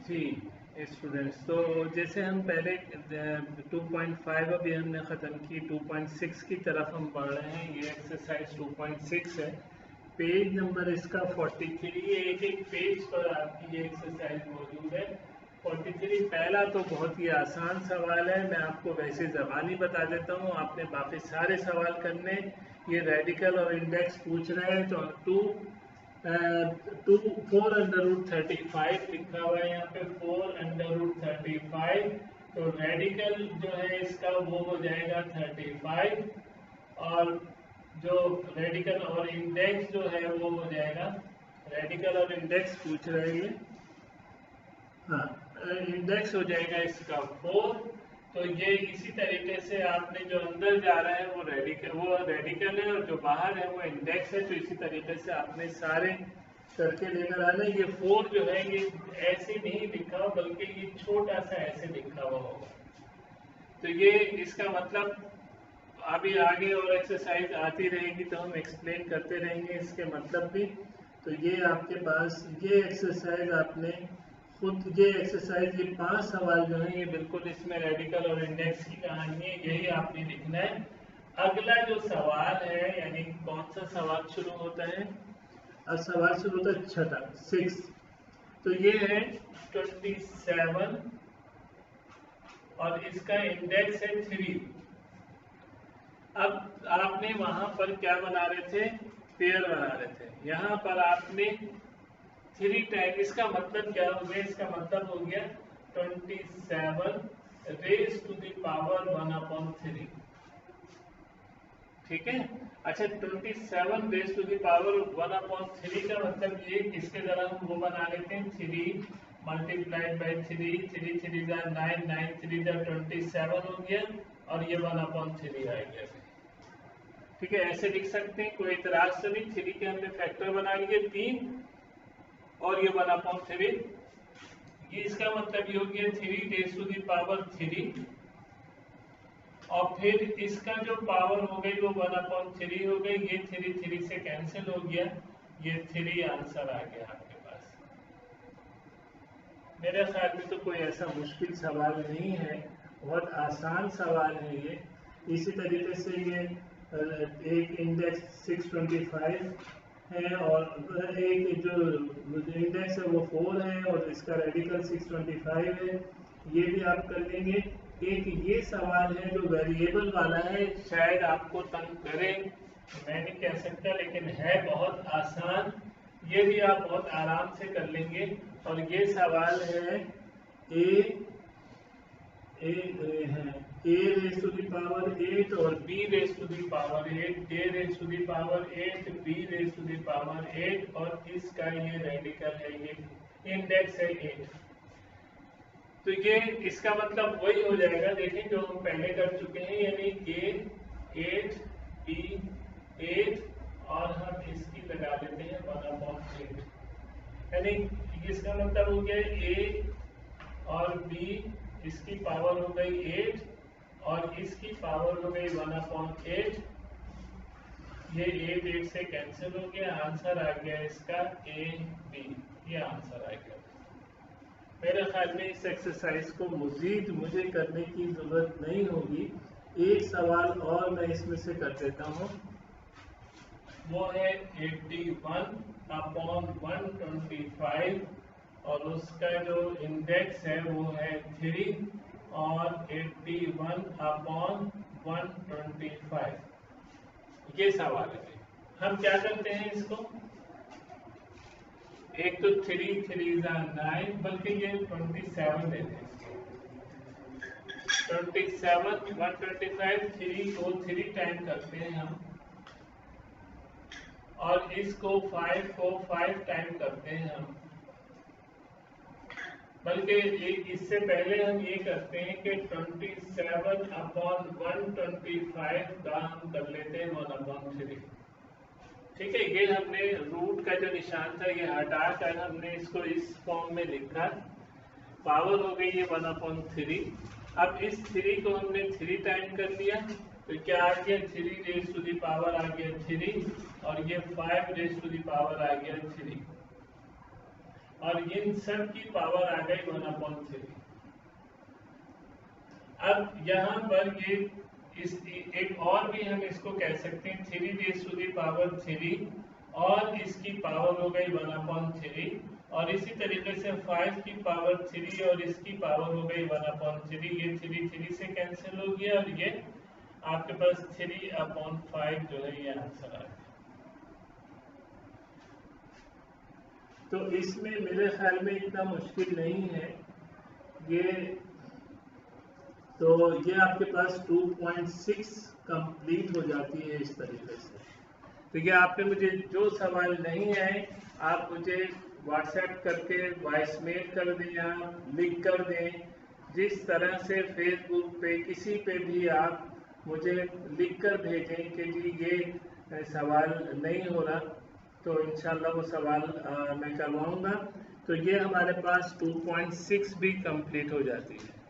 जी students, तो जैसे हम पहले 2.5 अभी हमने ख़त्म की, 2.6 की तरफ हम बढ़ रहे हैं। ये एक्सरसाइज 2.6 है। पेज नंबर इसका 43 है। एक एक पेज पर आपकी ये एक्सरसाइज मौजूद है। 43 पहला तो बहुत ही आसान सवाल है, मैं आपको वैसे ज़बानी बता देता हूँ, आपने बाकी सारे सवाल करने। ये रेडिकल और इंडेक्स पूछ रहे हैं, तो 4√35 लिखा हुआ है यहाँ पे, 4√35। तो रेडिकल जो है इसका वो हो जाएगा 35, और जो रेडिकल और इंडेक्स जो है वो हो जाएगा, रेडिकल और इंडेक्स पूछ रहे हैं। हाँ, इंडेक्स हो जाएगा इसका 4। तो ये इसी तरीके से आपने जो अंदर जा रहा है वो रेडिकल है, और जो बाहर है वो इंडेक्स है। तो इसी तरीके से आपने सारे करके लेकर आना। ये 4 जो है ये ऐसे नहीं लिखा हो, बल्कि ये छोटा सा ऐसे लिखा हुआ होगा। तो ये इसका मतलब अभी आगे और एक्सरसाइज आती रहेगी तो हम एक्सप्लेन करते रहेंगे इसके मतलब भी। तो ये आपके पास ये एक्सरसाइज आपने खुद, ये एक्सरसाइज, ये 5 सवाल जो है ये बिल्कुल इसमें रेडिकल और इंडेक्स की कहानी है, यही आपने लिखना है। अगला जो सवाल है, यानी कौन सा सवाल शुरू होता है, अब सवाल शुरू होता है छठा, 6। तो ये है 27 और इसका इंडेक्स है 3। अब आपने वहां पर क्या बना रहे थे, पेयर बना रहे थे। यहाँ पर आपने 3 टाइम, इसका मतलब क्या हो गया, इसका मतलब हो गया 27 रेज टू द पावर 1/3। ठीक है। अच्छा, 27 रेज टू द पावर 1/3 का मतलब ये किसके द्वारा हम वो बना लेते हैं, 3 मल्टीप्लाइड बाई 3, 3 3 जा 9, 9 3 जा 27 हो गया, और ये 1/3 आ गया। ठीक है, ऐसे लिख सकते हैं, कोई इतराज तो नहीं। 3 के हमने फैक्टर बना लिए 3, और ये 1/3। ये इसका मतलब ये हो गया 3 रेज टू द पावर 3, और फिर इसका जो पावर हो गई वो 1/3 हो गई। ये 3 3 से कैंसिल हो गया, ये 3 आंसर आ गया आपके पास। मेरे ख्याल में तो कोई ऐसा मुश्किल सवाल नहीं है, बहुत आसान सवाल है ये। इसी तरीके से ये एक इंडेक्स 625 है, और एक जो इंडेक्स है वो 4 है, और इसका रेडिकल 625 है। ये भी आप कर लेंगे। एक ये सवाल है जो वेरिएबल वाला है, शायद आपको तंग करे, मैं नहीं कह सकता, लेकिन है बहुत आसान। ये भी आप बहुत आराम से कर लेंगे। और ये सवाल है a raise to the power 8 और b raise to the power 8, a raise to the power 8, b raise to the power 8, और इसका ये रेडिकल है, ये इंडेक्स है 8। तो ये इसका मतलब वही हो जाएगा, देखें, जो हम पहले कर चुके हैं, यानी ए 8, बी 8, और हम इसकी लगा देते हैं 1/8। यानी इसका मतलब हो गया ए और बी, इसकी पावर हो गई 8, और इसकी पावर हो गई 1/8। ये 8 8 से कैंसिल हो गया, आंसर आ गया इसका ए बी, ये आंसर आ गया। मेरे ख्याल में इस एक्सरसाइज को मजीद मुझे करने की जरूरत नहीं होगी। एक सवाल और मैं इसमें से कर देता हूँ, वो है 81/125, और उसका जो इंडेक्स है वो है 3, और 81/125 ये सवाल है। हम क्या करते हैं इसको, एक तो 3 3 जा 9, बल्कि ये 27 देते हैं। 27 125 3 को 3 टाइम करते हैं हम, और इसको 5 को 5 टाइम करते हैं हम। बल्कि इससे पहले हम ये करते हैं कि 27/125 का हम कर लेते हैं 1/3। ठीक है, ये हमने रूट का जो निशान था ये हटा कर हमने इसको इस फॉर्म में लिखा। पावर हो गई है 1/3। अब इस 3 को हमने 3 टाइम कर लिया, तो क्या आ गया, 3 रेज टू द पावर आ गया 3, और ये 5 रेज टू द पावर आ गया 3। और इन सब की पावर आ गई 1/3। अब यहाँ पर ये एक और भी हम इसको कह सकते हैं 3 और इसकी पावर हो गई 1/3 और इसी तरीके से 5 की पावर 3 और इसकी पावर हो गई 1/3। ये 3 से कैंसिल हो गया और ये आपके पास 3/5 जो है ये आंसर आ गया। तो इसमें मेरे ख्याल में इतना मुश्किल नहीं है ये। तो ये आपके पास 2.6 कंप्लीट हो जाती है इस तरीके से। तो ये आपने मुझे जो सवाल नहीं आए आप मुझे व्हाट्सएप करके वॉइस मेल कर दें या लिख कर दें, जिस तरह से फेसबुक पे किसी पे भी आप मुझे लिख कर भेजें कि जी ये सवाल नहीं हो रहा, तो इंशाल्लाह वो सवाल मैं करवाऊंगा। तो ये हमारे पास 2.6 भी कंप्लीट हो जाती है।